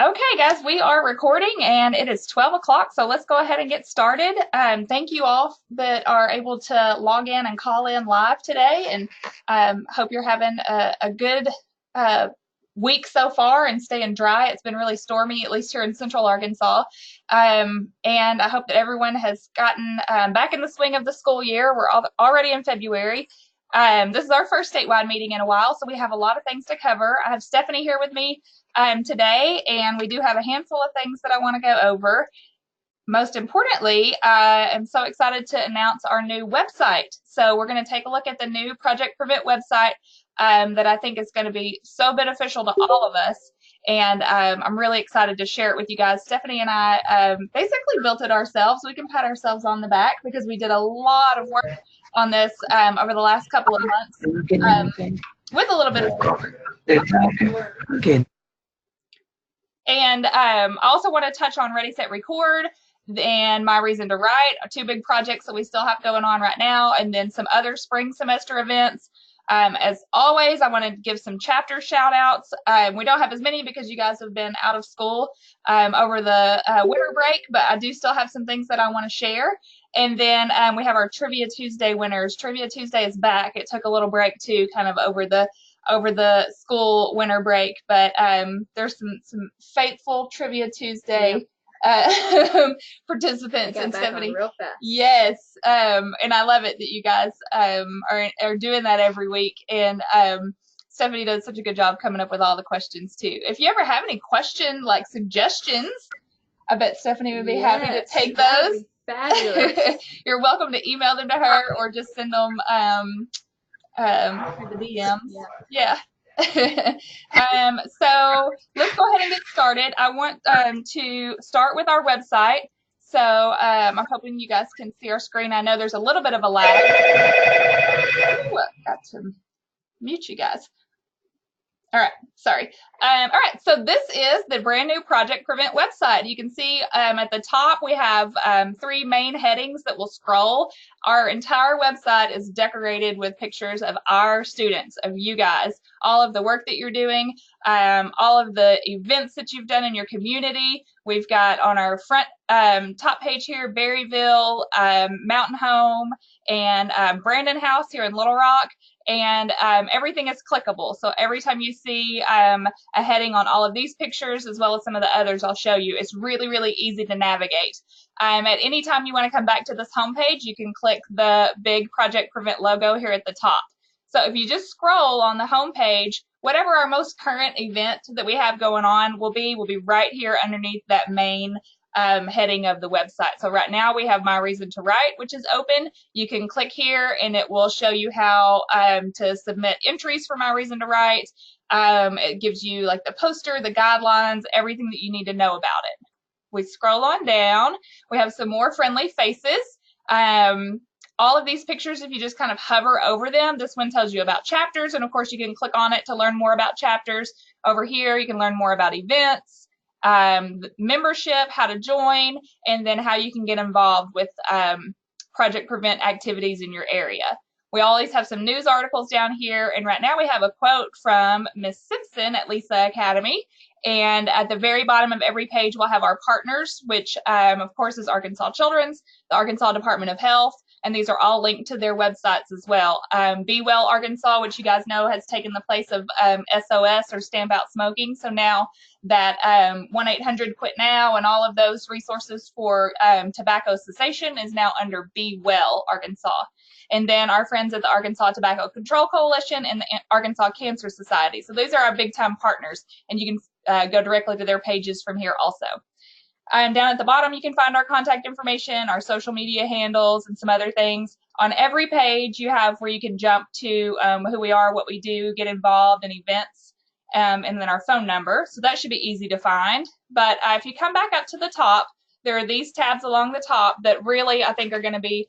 Okay, guys, we are recording and it is 12 o'clock, so let's go ahead and get started. Thank you all that are able to log in and call in live today, and hope you're having a good uh, week so far and staying dry. It's been really stormy, at least here in central Arkansas. And I hope that everyone has gotten back in the swing of the school year. We're already in February. This is our first statewide meeting in a while, so we have a lot of things to cover. I have Stephanie here with me today, and we do have a handful of things that I want to go over. Most importantly, I am so excited to announce our new website. So we're going to take a look at the new Project Prevent website that I think is going to be so beneficial to all of us. And I'm really excited to share it with you guys. Stephanie and I basically built it ourselves. We can pat ourselves on the back because we did a lot of work on this over the last couple of months with a little bit of support. Okay. And I also want to touch on Ready, Set, Record and My Reason to Write, two big projects that we still have going on right now, and then some other spring semester events. As always, I want to give some chapter shout outs. We don't have as many because you guys have been out of school over the winter break, but I do still have some things that I want to share. And then we have our Trivia Tuesday winners. Trivia Tuesday is back. It took a little break too, kind of over the school winter break, but there's some faithful Trivia Tuesday participants. And Stephanie, real fast. Yes, and I love it that you guys are doing that every week, and Stephanie does such a good job coming up with all the questions too. If you ever have any suggestions, I bet Stephanie would be happy to take those. Fabulous. You're welcome to email them to her or just send them through the DMs. Yeah. So let's go ahead and get started. I want to start with our website. So I'm hoping you guys can see our screen. I know there's a little bit of a lag. Ooh, got to mute you guys. All right, sorry. All right, so this is the brand new Project Prevent website. You can see at the top we have three main headings that will scroll. Our entire website is decorated with pictures of our students, of you guys, all of the work that you're doing, all of the events that you've done in your community. We've got on our front top page here, Berryville, Mountain Home, and Brandon House here in Little Rock. And everything is clickable. So every time you see a heading on all of these pictures, as well as some of the others I'll show you, it's really, really easy to navigate. At any time you want to come back to this homepage, you can click the big Project Prevent logo here at the top. So if you just scroll on the homepage, whatever our most current event that we have going on will be right here underneath that main heading of the website. So right now we have My Reason to Write, which is open. You can click here and it will show you how to submit entries for My Reason to Write. It gives you like the poster, the guidelines, everything that you need to know about it. We scroll on down. We have some more friendly faces. All of these pictures, if you just kind of hover over them, this one tells you about chapters, and of course you can click on it to learn more about chapters. Over here you can learn more about events, membership, how to join, and then how you can get involved with Project Prevent activities in your area. We always have some news articles down here, and right now we have a quote from Miss Simpson at Lisa Academy. And at the very bottom of every page, we'll have our partners, which of course is Arkansas Children's, the Arkansas Department of Health, and these are all linked to their websites as well. Be Well Arkansas, which you guys know has taken the place of SOS or Stamp Out Smoking. So now that 1-800-QUIT NOW and all of those resources for tobacco cessation is now under Be Well Arkansas. And then our friends at the Arkansas Tobacco Control Coalition and the Arkansas Cancer Society. So those are our big time partners, and you can go directly to their pages from here also. Down at the bottom, you can find our contact information, our social media handles, and some other things. On every page, you have where you can jump to who we are, what we do, get involved in events, and then our phone number. So that should be easy to find. But if you come back up to the top, there are these tabs along the top that really I think are going to be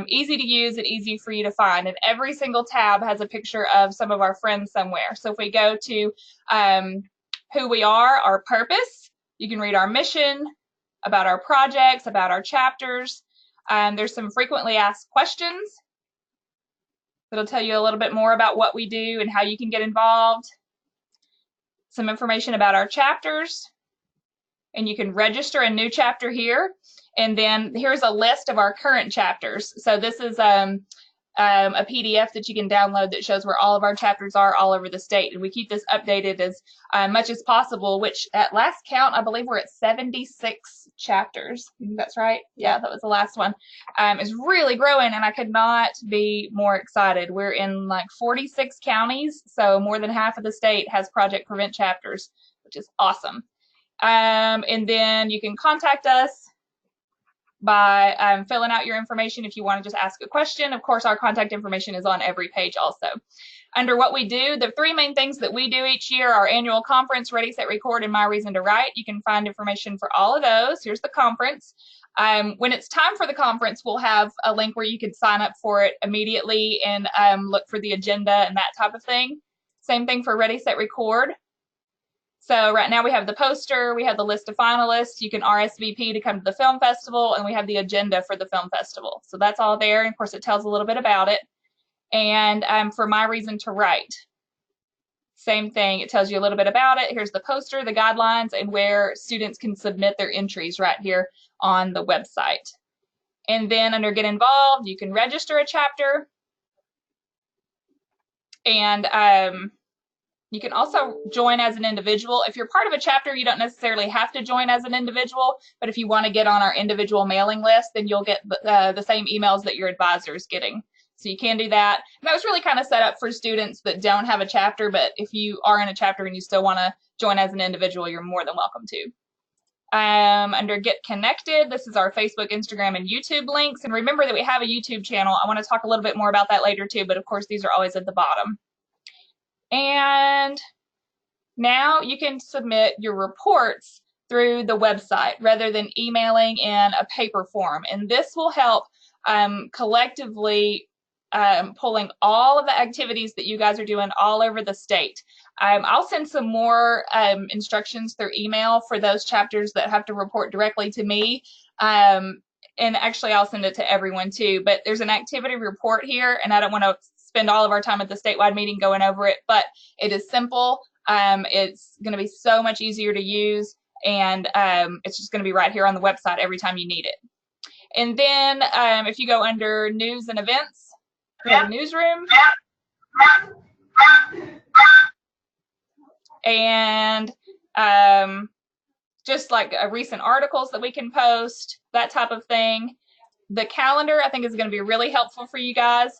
easy to use and easy for you to find. And every single tab has a picture of some of our friends somewhere. So if we go to who we are, our purpose, you can read our mission, about our projects, about our chapters. There's some frequently asked questions that'll tell you a little bit more about what we do and how you can get involved. Some information about our chapters. and you can register a new chapter here. And then here's a list of our current chapters. So this is a PDF that you can download that shows where all of our chapters are all over the state. And we keep this updated as much as possible, which at last count, I believe we're at 76 chapters. I think that's right. Yeah, that was the last one. It's really growing, and I could not be more excited. We're in like 46 counties, so more than half of the state has Project Prevent chapters, which is awesome. And then you can contact us by filling out your information if you want to just ask a question. Of course, our contact information is on every page also. Under what we do, the three main things that we do each year, our annual conference, Ready, Set, Record, and My Reason to Write. You can find information for all of those. Here's the conference. When it's time for the conference, we'll have a link where you can sign up for it immediately and look for the agenda and that type of thing. Same thing for Ready, Set, Record. So right now we have the poster, we have the list of finalists, you can RSVP to come to the film festival, and we have the agenda for the film festival. So that's all there, and of course it tells a little bit about it. And for My Reason to Write, same thing, it tells you a little bit about it. Here's the poster, the guidelines, and where students can submit their entries right here on the website. And then under Get Involved, you can register a chapter. And you can also join as an individual. If you're part of a chapter, you don't necessarily have to join as an individual, but if you want to get on our individual mailing list, then you'll get the same emails that your advisor is getting. So you can do that. And that was really kind of set up for students that don't have a chapter, but if you are in a chapter and you still want to join as an individual, you're more than welcome to. Under Get Connected, this is our Facebook, Instagram, and YouTube links. And remember that we have a YouTube channel. I want to talk a little bit more about that later too, but of course these are always at the bottom. And now you can submit your reports through the website rather than emailing in a paper form. And this will help collectively pulling all of the activities that you guys are doing all over the state. I'll send some more instructions through email for those chapters that have to report directly to me. And actually, I'll send it to everyone too. But there's an activity report here, and I don't want to spend all of our time at the statewide meeting going over it, but it is simple. It's going to be so much easier to use, and it's just going to be right here on the website every time you need it. And then if you go under News and Events, the newsroom, and just like recent articles that we can post, that type of thing. The calendar, I think, is going to be really helpful for you guys.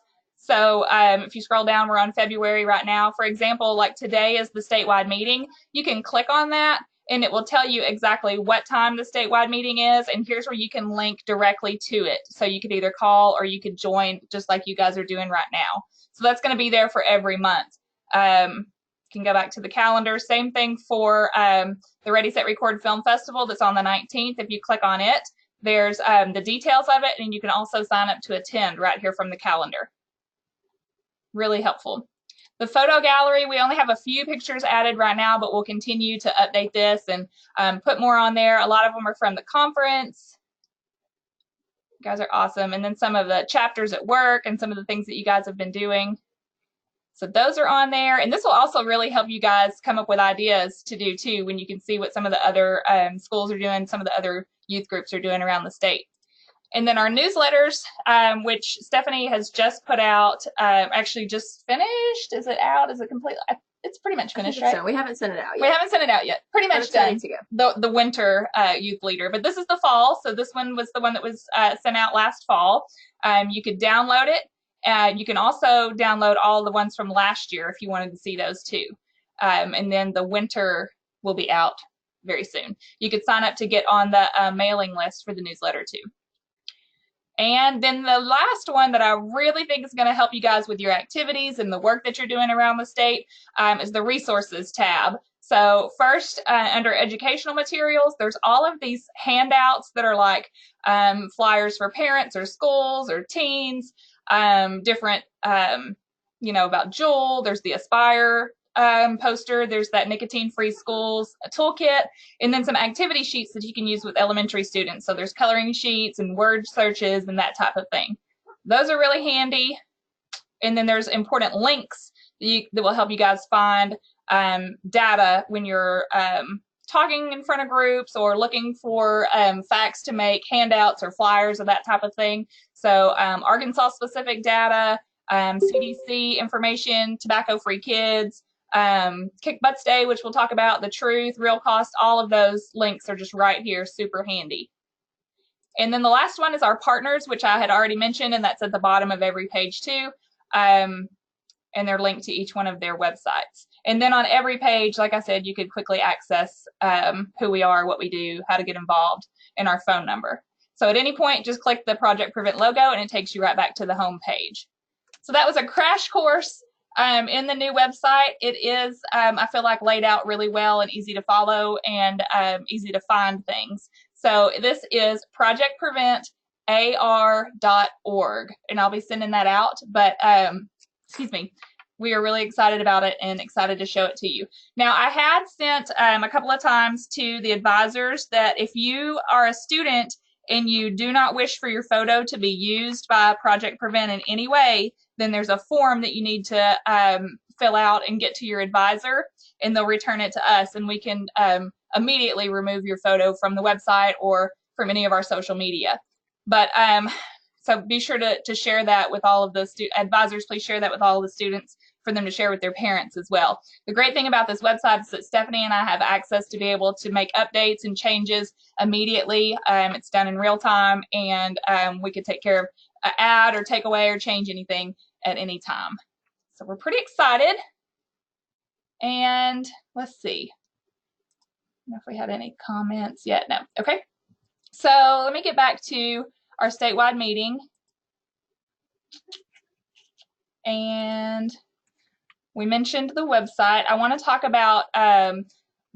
So if you scroll down, we're on February right now. For example, like today is the statewide meeting. You can click on that, and it will tell you exactly what time the statewide meeting is, and here's where you can link directly to it. So you could either call or you could join just like you guys are doing right now. So that's going to be there for every month. You can go back to the calendar. Same thing for the Ready, Set, Record Film Festival that's on the 19th. If you click on it, there's the details of it, and you can also sign up to attend right here from the calendar. Really helpful. The photo gallery, we only have a few pictures added right now, but we'll continue to update this and put more on there. A lot of them are from the conference. You guys are awesome. And then some of the chapters at work and some of the things that you guys have been doing. So those are on there. And this will also really help you guys come up with ideas to do too, when you can see what some of the other schools are doing, some of the other youth groups are doing around the state. And then our newsletters, which Stephanie has just put out, actually just finished. Is it out? Is it complete? It's pretty much finished, right? So we haven't sent it out yet. We haven't sent it out yet. Pretty much done. The winter youth leader. But this is the fall. So this one was the one that was sent out last fall. You could download it. You can also download all the ones from last year if you wanted to see those too. And then the winter will be out very soon. You could sign up to get on the mailing list for the newsletter too. And then the last one that I really think is going to help you guys with your activities and the work that you're doing around the state is the resources tab. So first, under educational materials, there's all of these handouts that are like flyers for parents or schools or teens, different, about Jewel. There's the Aspire poster. There's that nicotine-free schools toolkit, and then some activity sheets that you can use with elementary students. So there's coloring sheets and word searches and that type of thing. Those are really handy. And then there's important links that will help you guys find data when you're talking in front of groups or looking for facts to make handouts or flyers or that type of thing. So Arkansas-specific data, CDC information, tobacco-free kids, Kick Butts Day, which we'll talk about, the truth, real cost, all of those links are just right here, super handy. And then the last one is our partners, which I had already mentioned, and that's at the bottom of every page too. And they're linked to each one of their websites. And then on every page, like I said, you could quickly access who we are, what we do, how to get involved, and our phone number. So at any point, just click the Project Prevent logo, and it takes you right back to the home page. So that was a crash course in the new website. It is, I feel like, laid out really well and easy to follow and easy to find things. So this is projectpreventar.org, and I'll be sending that out. But excuse me, we are really excited about it and excited to show it to you. Now, I had sent a couple of times to the advisors that if you are a student and you do not wish for your photo to be used by Project Prevent in any way, then there's a form that you need to fill out and get to your advisor, and they'll return it to us, and we can immediately remove your photo from the website or from any of our social media. But so be sure to share that with all of the advisors. Please share that with all of the students for them to share with their parents as well. The great thing about this website is that Stephanie and I have access to be able to make updates and changes immediately. It's done in real time, and we could take care of add or take away or change anything at any time. So we're pretty excited. And let's see. I don't know if we had any comments yet. No. Okay. So let me get back to our statewide meeting. And we mentioned the website. I want to talk about the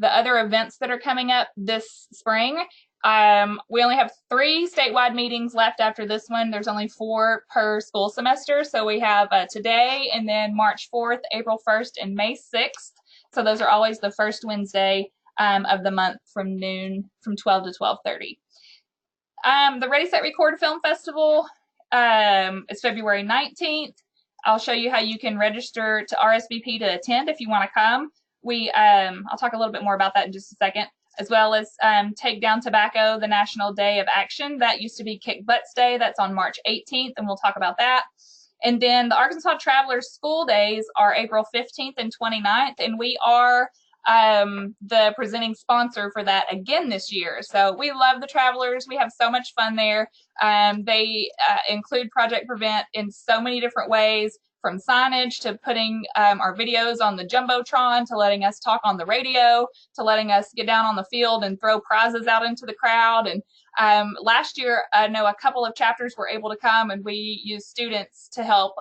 other events that are coming up this spring. We only have 3 statewide meetings left after this one. There's only 4 per school semester. So we have today, and then March 4th, April 1st, and May 6th. So those are always the first Wednesday of the month from noon, from 12 to 12:30. The Ready, Set, Record Film Festival is February 19th. I'll show you how you can register to RSVP to attend if you want to come. I'll talk a little bit more about that in just a second, as well as Take Down Tobacco, the National Day of Action. That used to be Kick Butts Day. That's on March 18th, and we'll talk about that. And then the Arkansas Travelers School Days are April 15th and 29th, and we are the presenting sponsor for that again this year. So we love the Travelers. We have so much fun there. They include Project Prevent in so many different ways, from signage to putting our videos on the Jumbotron, to letting us talk on the radio, to letting us get down on the field and throw prizes out into the crowd. And last year, I know a couple of chapters were able to come, and we used students to help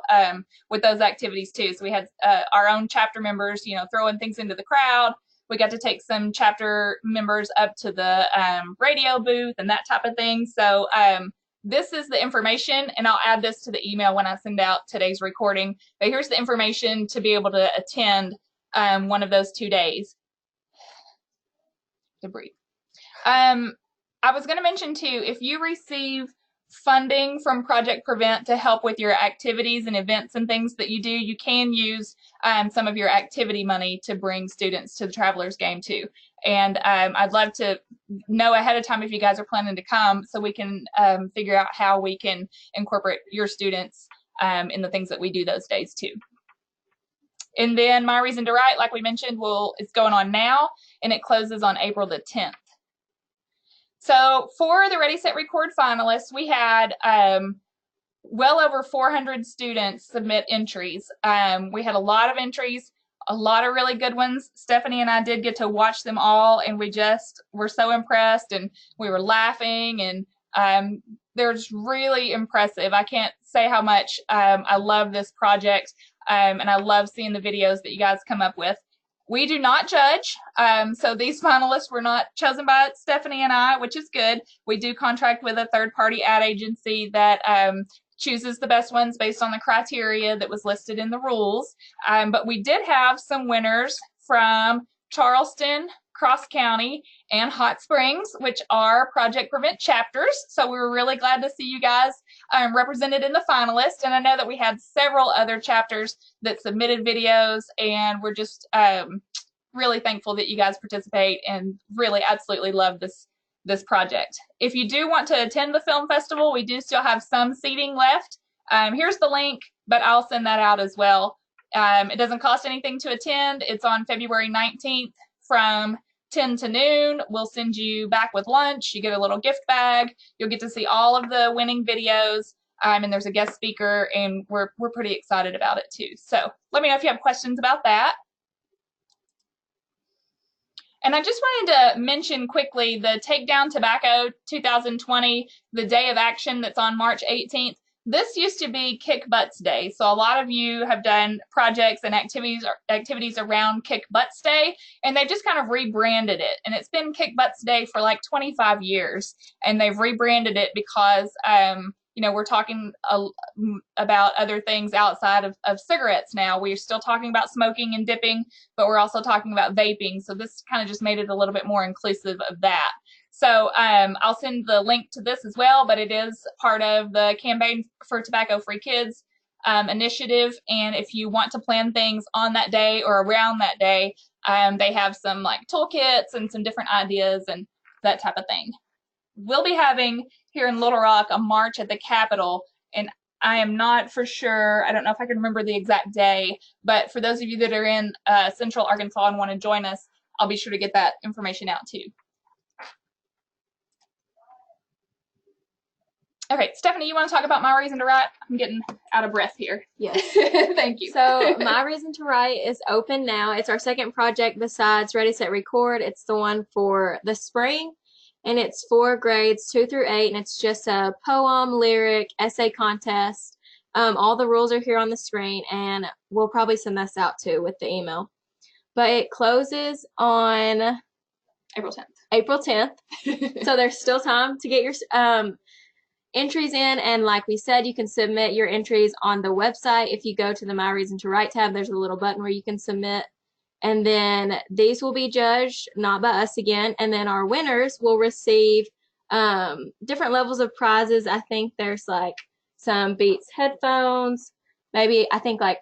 with those activities too. So we had our own chapter members, throwing things into the crowd. We got to take some chapter members up to the radio booth and that type of thing. So this is the information, and I'll add this to the email when I send out today's recording. But here's the information to be able to attend one of those 2 days. To breathe. I was going to mention too, if you receive funding from Project Prevent to help with your activities and events and things that you do, you can use some of your activity money to bring students to the Travelers game too. And I'd love to know ahead of time if you guys are planning to come, so we can figure out how we can incorporate your students in the things that we do those days too. And then My Reason to Write, like we mentioned, it's going on now, and it closes on April the 10th. So for the Ready, Set, Record finalists, we had well over 400 students submit entries. We had a lot of entries, a lot of really good ones. Stephanie and I did get to watch them all, and we just were so impressed, and we were laughing, and they're just really impressive. I can't say how much I love this project, and I love seeing the videos that you guys come up with. We do not judge, so these finalists were not chosen by Stephanie and I, which is good. We do contract with a third-party ad agency that chooses the best ones based on the criteria that was listed in the rules. But we did have some winners from Charleston, Cross County, and Hot Springs, which are Project Prevent chapters. So we were really glad to see you guys represented in the finalists. And I know that we had several other chapters that submitted videos, and we're just really thankful that you guys participate and really absolutely love this project. If you do want to attend the film festival, we do still have some seating left. Here's the link, but I'll send that out as well. It doesn't cost anything to attend. It's on February 19th from 10 to noon. We'll send you back with lunch. You get a little gift bag. You'll get to see all of the winning videos. And there's a guest speaker, and we're pretty excited about it too. So let me know if you have questions about that. And I just wanted to mention quickly the Takedown Tobacco 2020, the day of action that's on March 18th. This used to be Kick Butts Day. So a lot of you have done projects and activities around Kick Butts Day, and they've just kind of rebranded it. And it's been Kick Butts Day for like 25 years, and they've rebranded it because you know, we're talking about other things outside of cigarettes now. We're still talking about smoking and dipping, but we're also talking about vaping. So this kind of just made it a little bit more inclusive of that. So I'll send the link to this as well, but it is part of the Campaign for Tobacco-Free Kids initiative. And if you want to plan things on that day or around that day, they have some like toolkits and some different ideas and that type of thing. We'll be having here in Little Rock a march at the Capitol, and I am not for sure, I don't know if I can remember the exact day, but for those of you that are in Central Arkansas and want to join us, I'll be sure to get that information out too. Okay, Stephanie, you want to talk about My Reason to Write? I'm getting out of breath here. Yes. Thank you. So My Reason to Write is open now. It's our second project besides Ready, Set, Record. It's the one for the spring. And it's for grades 2 through 8, and it's just a poem, lyric, essay contest. All the rules are here on the screen, and we'll probably send this out too with the email. But it closes on April 10th. April 10th. So there's still time to get your entries in, and like we said, you can submit your entries on the website. If you go to the My Reason to Write tab, there's a little button where you can submit. And then these will be judged, not by us again. And then our winners will receive different levels of prizes. I think there's like some Beats headphones, maybe I think like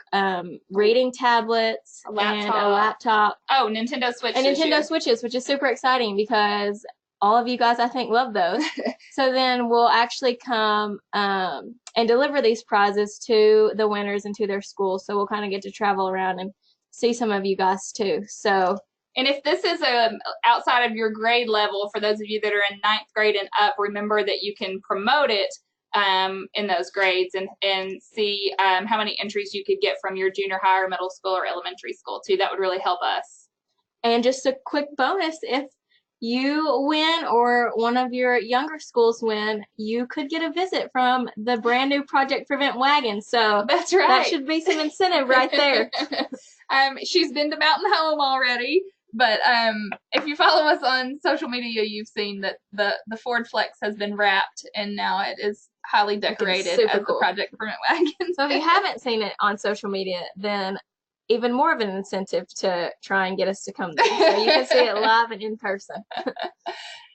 reading tablets, and a laptop. Oh, Nintendo Switch. And Nintendo Switches, which is super exciting because all of you guys, I think, love those. So then we'll actually come and deliver these prizes to the winners and to their schools. So we'll kind of get to travel around and see some of you guys too. So, and if this is outside of your grade level, for those of you that are in 9th grade and up, remember that you can promote it in those grades and see how many entries you could get from your junior high or middle school or elementary school too. That would really help us. And just a quick bonus, if you win or one of your younger schools win, you could get a visit from the brand new Project Prevent wagon. So that's right. That should be some incentive right there. She's been to Mountain Home already, but if you follow us on social media, you've seen that the Ford Flex has been wrapped and now it is highly decorated as the Project Prevent wagon. So if you haven't seen it on social media, then even more of an incentive to try and get us to come there. So you can see it live and in person.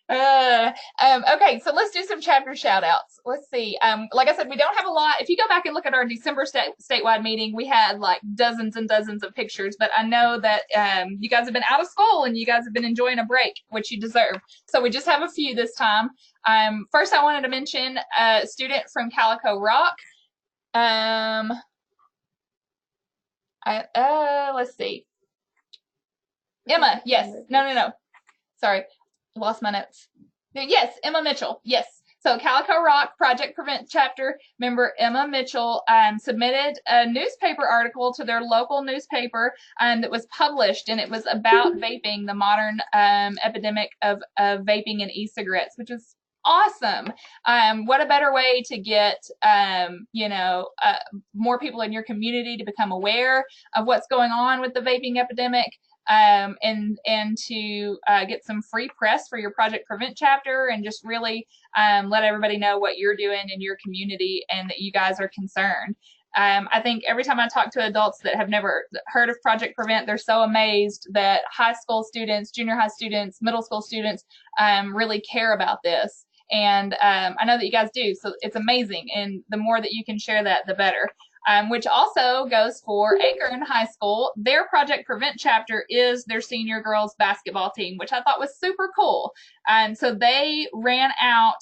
Okay, so let's do some chapter shout-outs. Let's see. Like I said, we don't have a lot. If you go back and look at our December statewide meeting, we had like dozens and dozens of pictures, but I know that you guys have been out of school and you guys have been enjoying a break, which you deserve. So we just have a few this time. First, I wanted to mention a student from Calico Rock. Let's see. Emma, yes. No. Sorry. Lost my notes. Yes, Emma Mitchell. Yes. So Calico Rock Project Prevent chapter member Emma Mitchell submitted a newspaper article to their local newspaper that was published, and it was about vaping, the modern epidemic of vaping and e-cigarettes, which is awesome. What a better way to get more people in your community to become aware of what's going on with the vaping epidemic, and to get some free press for your Project Prevent chapter, and just really let everybody know what you're doing in your community and that you guys are concerned. I think every time I talk to adults that have never heard of Project Prevent, they're so amazed that high school students, junior high students, middle school students really care about this. And I know that you guys do, so it's amazing. And the more that you can share that, the better. which also goes for Akron High School. Their Project Prevent chapter is their senior girls basketball team, which I thought was super cool. So they ran out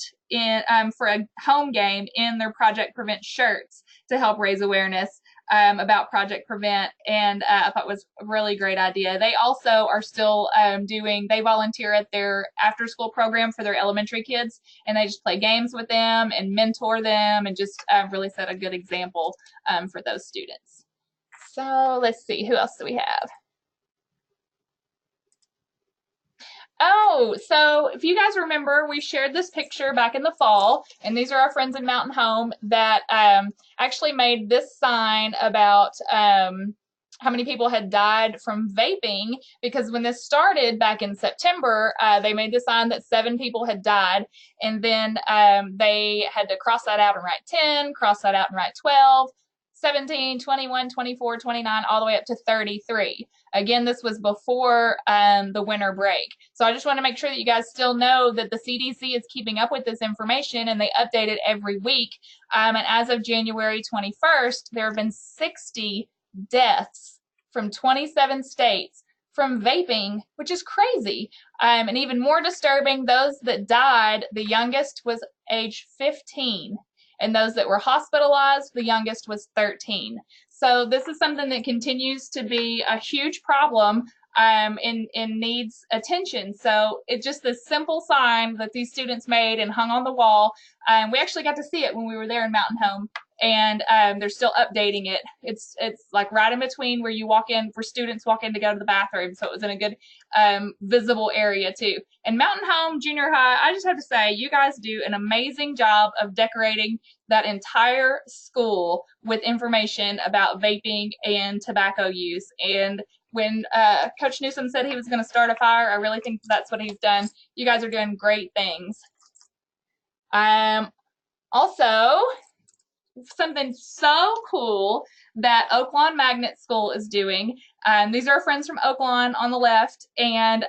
for a home game in their Project Prevent shirts to help raise awareness about Project Prevent, and I thought it was a really great idea. They also are still they volunteer at their after school program for their elementary kids, and they just play games with them and mentor them and just really set a good example for those students. So let's see, who else do we have? Oh, so if you guys remember, we shared this picture back in the fall, and these are our friends in Mountain Home that actually made this sign about how many people had died from vaping, because when this started back in September, they made the sign that 7 people had died, and then they had to cross that out and write 10, cross that out and write 12, 17, 21, 24, 29, all the way up to 33. Again, this was before the winter break. So I just want to make sure that you guys still know that the CDC is keeping up with this information, and they update it every week. And as of January 21st, there have been 60 deaths from 27 states from vaping, which is crazy. And even more disturbing, those that died, the youngest was age 15. And those that were hospitalized, the youngest was 13. So this is something that continues to be a huge problem and needs attention. So it's just this simple sign that these students made and hung on the wall. We actually got to see it when we were there in Mountain Home, and they're still updating it. It's like right in between where you walk in, where students walk in to go to the bathroom. So it was in a good visible area too. And Mountain Home Junior High, I just have to say, you guys do an amazing job of decorating that entire school with information about vaping and tobacco use. And when Coach Newsom said he was going to start a fire, I really think that's what he's done. You guys are doing great things. Also, something so cool that Oaklawn Magnet School is doing. These are our friends from Oaklawn on the left. And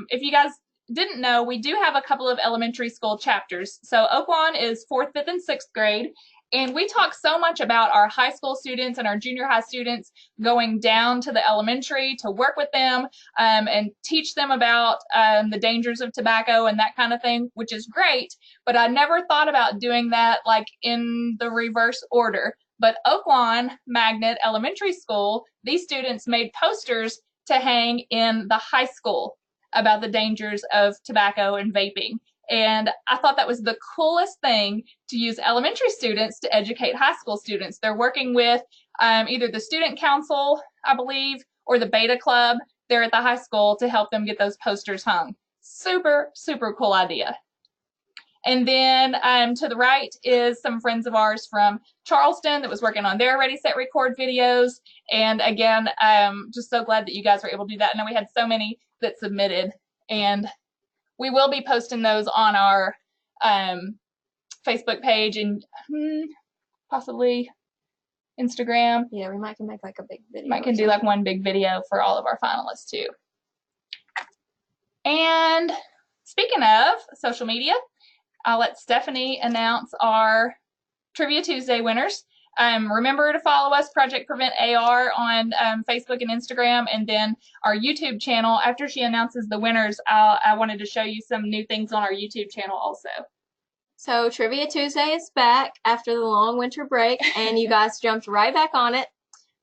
if you guys didn't know, we do have a couple of elementary school chapters. So Oaklawn is 4th, 5th, and 6th grade. And we talk so much about our high school students and our junior high students going down to the elementary to work with them and teach them about the dangers of tobacco and that kind of thing, which is great. But I never thought about doing that like in the reverse order. But Oaklawn Magnet Elementary School, these students made posters to hang in the high school about the dangers of tobacco and vaping. And I thought that was the coolest thing, to use elementary students to educate high school students. They're working with either the student council, I believe, or the beta club there at the high school to help them get those posters hung. Super, super cool idea. And then to the right is some friends of ours from Charleston that was working on their Ready, Set, Record videos. And again, just so glad that you guys were able to do that. I know we had so many that submitted, and we will be posting those on our Facebook page and possibly Instagram. Yeah, we might can make like a big video. Might can do like one big video for all of our finalists too. And speaking of social media, I'll let Stephanie announce our Trivia Tuesday winners. Remember to follow us, Project Prevent AR, on Facebook and Instagram, and then our YouTube channel. After she announces the winners, I wanted to show you some new things on our YouTube channel also. So Trivia Tuesday is back after the long winter break, and you guys jumped right back on it,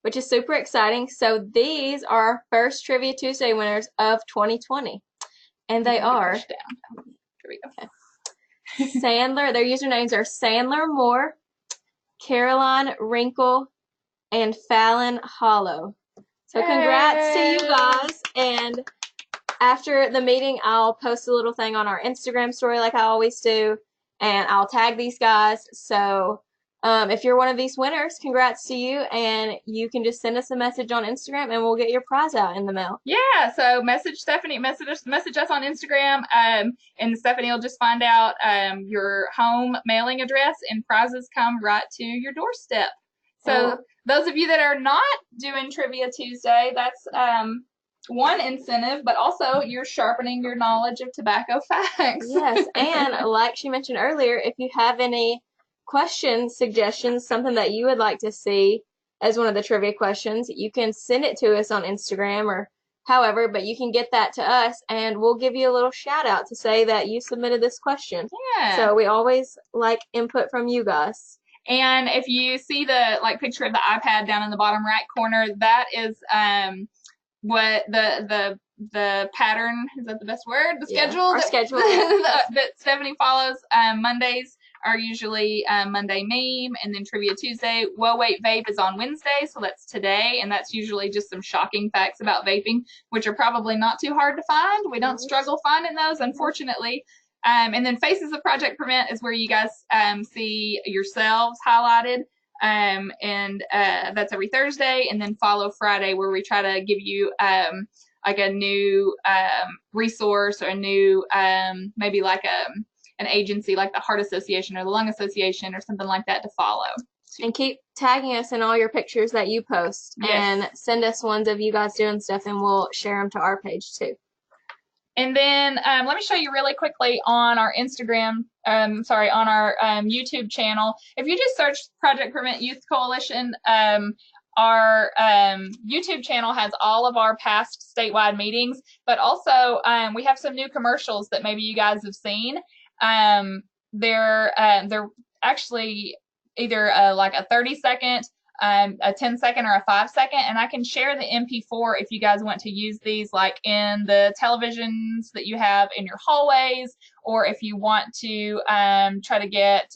which is super exciting. So these are our first Trivia Tuesday winners of 2020, and they are Here we go. Okay. Sandler. Their usernames are Sandler Moore, Caroline Wrinkle, and Fallon Hollow. So congrats to you guys. And after the meeting, I'll post a little thing on our Instagram story like I always do, and I'll tag these guys. So if you're one of these winners, congrats to you, and you can just send us a message on Instagram and we'll get your prize out in the mail. Yeah, so message Stephanie, message us on Instagram, and Stephanie will just find out your home mailing address, and prizes come right to your doorstep. So those of you that are not doing Trivia Tuesday, that's one incentive, but also you're sharpening your knowledge of tobacco facts. Yes, and like she mentioned earlier, if you have any questions, suggestions, something that you would like to see as one of the trivia questions, you can send it to us on Instagram or however, but you can get that to us and we'll give you a little shout out to say that you submitted this question. Yeah. So we always like input from you guys. And if you see the picture of the iPad down in the bottom right corner, that is what the pattern, is that the best word? The schedule. Our schedule. that Stephanie follows. Mondays are usually Monday meme, and then Trivia Tuesday. Whoa, wait, vape is on Wednesday, so that's today, and that's usually just some shocking facts about vaping, which are probably not too hard to find. We don't struggle finding those, unfortunately. And then Faces of Project Prevent is where you guys see yourselves highlighted. And that's every Thursday, and then Follow Friday, where we try to give you like a new resource or a new maybe like an agency like the Heart Association or the Lung Association or something like that to follow. And keep tagging us in all your pictures that you post. Yes. And send us ones of you guys doing stuff, and we'll share them to our page too. And then let me show you really quickly on our Instagram, on our YouTube channel. If you just search Project Prevent Youth Coalition, our YouTube channel has all of our past statewide meetings, but also we have some new commercials that maybe you guys have seen. They're actually either like a 30-second, a 10-second, or a 5-second, and I can share the MP4 if you guys want to use these like in the televisions that you have in your hallways, or if you want to try to get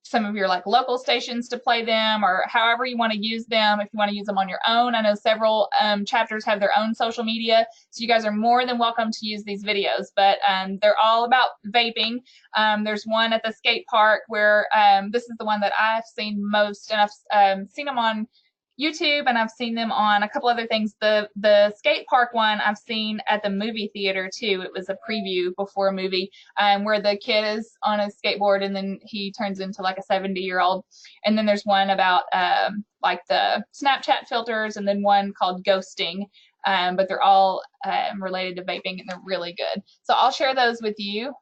some of your like local stations to play them, or however you want to use them. If you want to use them on your own, I know several chapters have their own social media, so you guys are more than welcome to use these videos, but they're all about vaping. There's one at the skate park where this is the one that I've seen most, and I've seen them on YouTube, and I've seen them on a couple other things. The skate park one I've seen at the movie theater too. It was a preview before a movie where the kid is on a skateboard and then he turns into like a 70-year-old. And then there's one about like the Snapchat filters, and then one called ghosting. But they're all related to vaping, and they're really good. So I'll share those with you.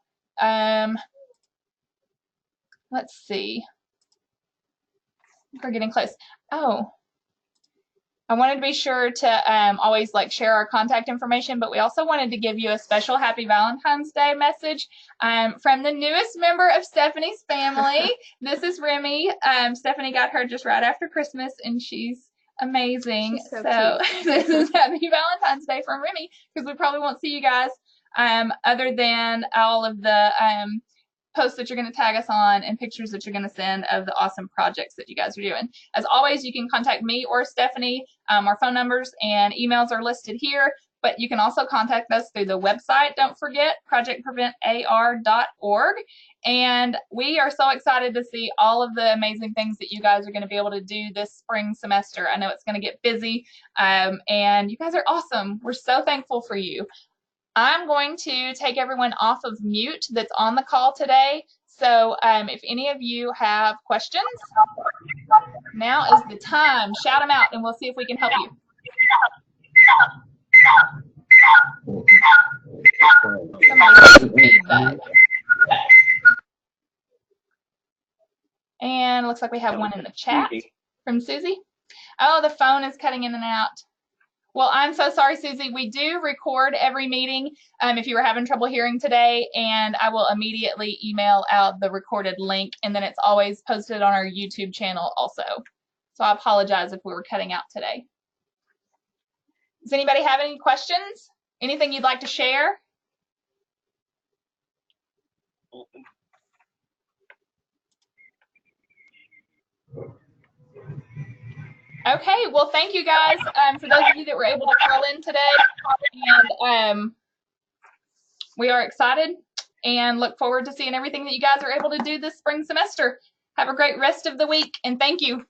Let's see. We're getting close. Oh, I wanted to be sure to always like share our contact information, but we also wanted to give you a special Happy Valentine's Day message from the newest member of Stephanie's family. This is Remy. Stephanie got her just right after Christmas, and she's amazing. She's so this is Happy Valentine's Day from Remy, because we probably won't see you guys other than all of the posts that you're going to tag us on and pictures that you're going to send of the awesome projects that you guys are doing. As always, you can contact me or Stephanie. Our phone numbers and emails are listed here, but you can also contact us through the website. Don't forget, projectpreventar.org. And we are so excited to see all of the amazing things that you guys are going to be able to do this spring semester. I know it's going to get busy, and you guys are awesome. We're so thankful for you. I'm going to take everyone off of mute that's on the call today. So if any of you have questions, now is the time. Shout them out, and we'll see if we can help you. Somebody feedback. And looks like we have one in the chat from Susie. Oh, the phone is cutting in and out. Well, I'm so sorry, Susie. We do record every meeting if you were having trouble hearing today, and I will immediately email out the recorded link, and then it's always posted on our YouTube channel also. So I apologize if we were cutting out today. Does anybody have any questions? Anything you'd like to share? Okay, well, thank you guys for those of you that were able to call in today. And we are excited and look forward to seeing everything that you guys are able to do this spring semester. Have a great rest of the week, and thank you.